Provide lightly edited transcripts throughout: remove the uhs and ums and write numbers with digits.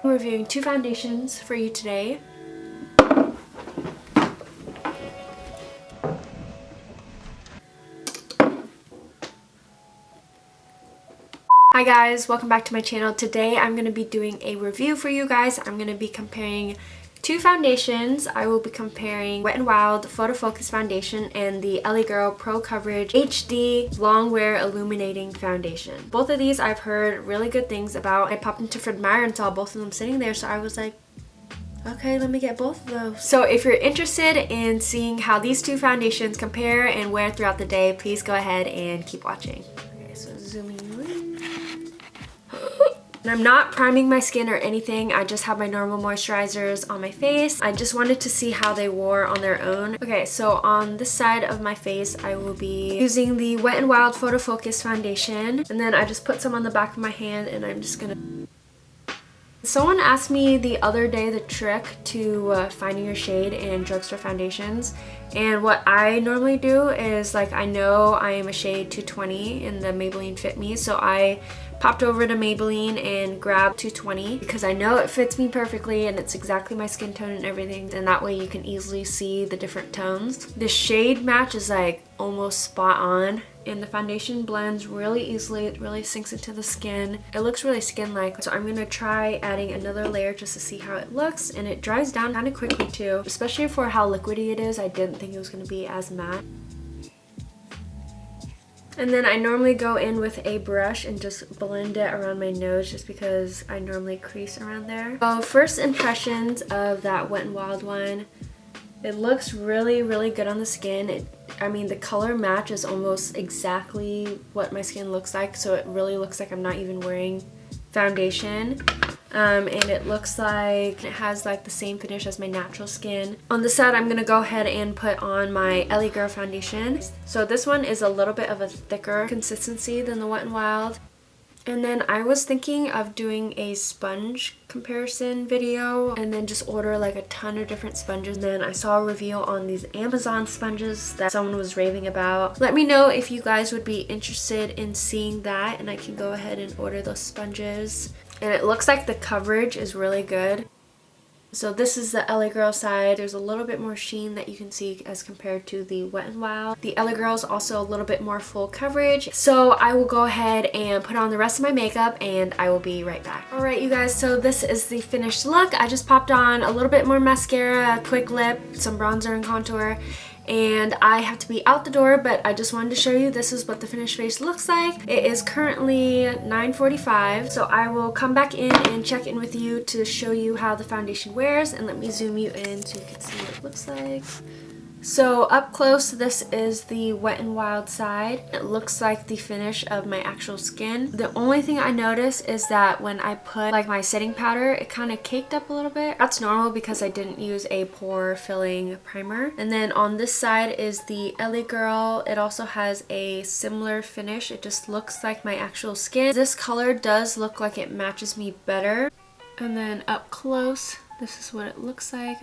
I'm reviewing two foundations for you today. Hi guys, welcome back to my channel. Today I'm going to be doing a review for you guys. I'm going to be comparing two foundations. I will be comparing Wet n Wild Photofocus foundation and the LA Girl Pro Coverage HD Long Wear Illuminating foundation. Both of these I've heard really good things about. I popped into Fred Meyer and saw both of them sitting there, so I was like, okay, let me get both of those. So if you're interested in seeing how these two foundations compare and wear throughout the day, please go ahead and keep watching. Okay, so zooming in. And I'm not priming my skin or anything. I just have my normal moisturizers on my face. I just wanted to see how they wore on their own. Okay, so on this side of my face, I will be using the Wet n Wild Photofocus foundation. And then I just put some on the back of my hand and I'm just gonna... Someone asked me the other day the trick to finding your shade in drugstore foundations, and what I normally do is, like, I know I am a shade 220 in the Maybelline Fit Me, so I popped over to Maybelline and grabbed 220 because I know it fits me perfectly and it's exactly my skin tone and everything, and that way you can easily see the different tones. The shade match is like almost spot on, and the foundation blends really easily. It really sinks into the skin. It looks really skin-like, so I'm gonna try adding another layer just to see how it looks, and it dries down kind of quickly too, especially for how liquidy it is. I didn't think it was gonna be as matte. And then I normally go in with a brush and just blend it around my nose just because I normally crease around there. So first impressions of that Wet n Wild one. It looks really, really good on the skin. I mean, the color match is almost exactly what my skin looks like, so it really looks like I'm not even wearing foundation. And it looks like it has like the same finish as my natural skin. On the side, I'm gonna go ahead and put on my LA Girl foundation. So this one is a little bit of a thicker consistency than the Wet n Wild. And then I was thinking of doing a sponge comparison video and then just order like a ton of different sponges. And then I saw a review on these Amazon sponges that someone was raving about. Let me know if you guys would be interested in seeing that, and I can go ahead and order those sponges. And it looks like the coverage is really good. So this is the LA Girl side. There's a little bit more sheen that you can see as compared to the Wet n Wild. The LA Girl is also a little bit more full coverage. So I will go ahead and put on the rest of my makeup and I will be right back. Alright you guys, so this is the finished look. I just popped on a little bit more mascara, a quick lip, some bronzer and contour, and I have to be out the door, but I just wanted to show you this is what the finished face looks like. It is currently 9:45, so I will come back in and check in with you to show you how the foundation wears, and let me zoom you in so you can see what it looks like. So up close, this is the Wet n Wild side. It looks like the finish of my actual skin. The only thing I noticed is that when I put like my setting powder, it kind of caked up a little bit. That's normal because I didn't use a pore filling primer. And then on this side is the LA Girl. It also has a similar finish. It just looks like my actual skin. This color does look like it matches me better. And then up close, this is what it looks like.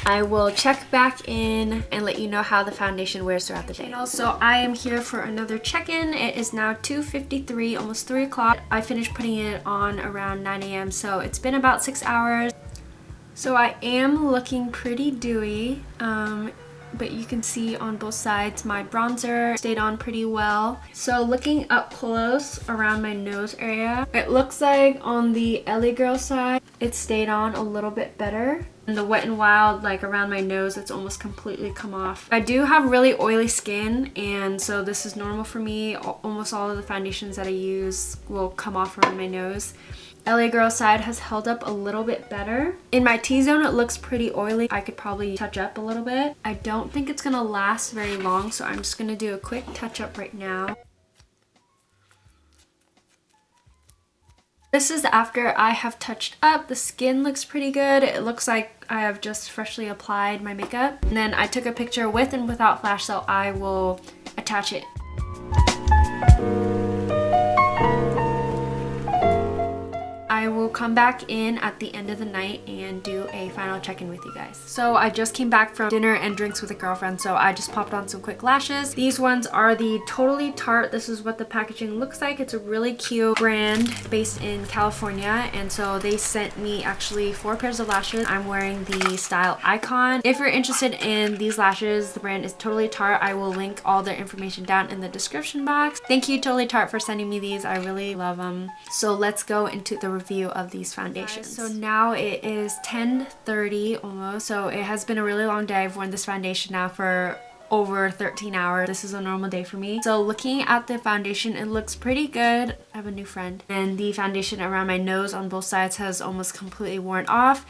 I will check back in and let you know how the foundation wears throughout the day. Also, I am here for another check-in. It is now 2:53, almost 3 o'clock. I finished putting it on around 9 a.m. so it's been about 6 hours. So I am looking pretty dewy, but you can see on both sides my bronzer stayed on pretty well. So looking up close around my nose area, it looks like on the LA Girl side, it stayed on a little bit better. And the Wet n Wild, like around my nose, it's almost completely come off. I do have really oily skin, and so this is normal for me. Almost all of the foundations that I use will come off around my nose. LA Girl side has held up a little bit better. In my T-zone, it looks pretty oily. I could probably touch up a little bit. I don't think it's gonna last very long, so I'm just gonna do a quick touch up right now. This is after I have touched up. The skin looks pretty good. It looks like I have just freshly applied my makeup. And then I took a picture with and without flash, so I will attach it. I will come back in at the end of the night and do a final check-in with you guys. So I just came back from dinner and drinks with a girlfriend, so I just popped on some quick lashes. These ones are the Totally Tarte. This is what the packaging looks like. It's a really cute brand based in California, and so they sent me actually 4 pairs of lashes. I'm wearing the Style Icon. If you're interested in these lashes, the brand is Totally Tarte. I will link all their information down in the description box. Thank you, Totally Tarte, for sending me these. I really love them. So let's go into the review of these foundations. So now it is 10:30 almost, so it has been a really long day. I've worn this foundation now for over 13 hours. This is a normal day for me. So looking at the foundation, it looks pretty good. I have a new friend. And the foundation around my nose on both sides has almost completely worn off.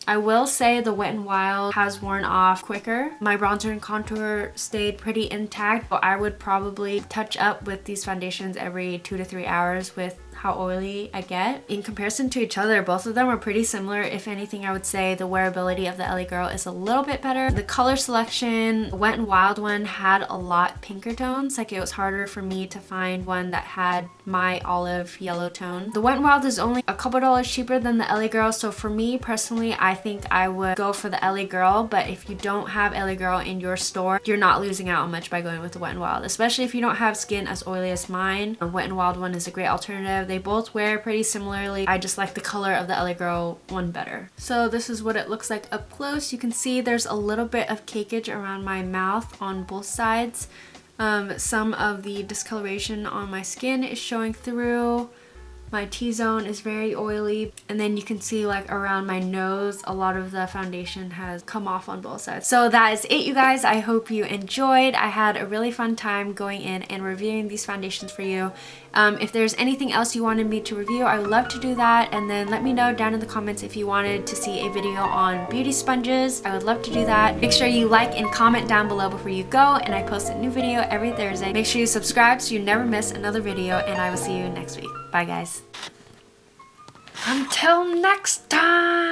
I will say the Wet n Wild has worn off quicker. My bronzer and contour stayed pretty intact, but I would probably touch up with these foundations every 2 to 3 hours with how oily I get. In comparison to each other, both of them are pretty similar. If anything, I would say the wearability of the LA Girl is a little bit better. The color selection, the Wet n Wild one had a lot pinker tones. Like, it was harder for me to find one that had my olive yellow tone. The Wet n Wild is only a couple dollars cheaper than the LA Girl, so for me personally, I think I would go for the LA Girl. But if you don't have LA Girl in your store, you're not losing out on much by going with the Wet n Wild, especially if you don't have skin as oily as mine. The Wet n Wild one is a great alternative. They both wear pretty similarly. I just like the color of the LA Girl one better. So this is what it looks like up close. You can see there's a little bit of cakeage around my mouth on both sides. Some of the discoloration on my skin is showing through. My T-zone is very oily, and then you can see like around my nose a lot of the foundation has come off on both sides. So that is it, you guys. I hope you enjoyed. I had a really fun time going in and reviewing these foundations for you. If there's anything else you wanted me to review, I would love to do that, and then let me know down in the comments if you wanted to see a video on beauty sponges. I would love to do that. Make sure you like and comment down below before you go, and I post a new video every Thursday. Make sure you subscribe so you never miss another video, and I will see you next week. Bye, guys. Until next time!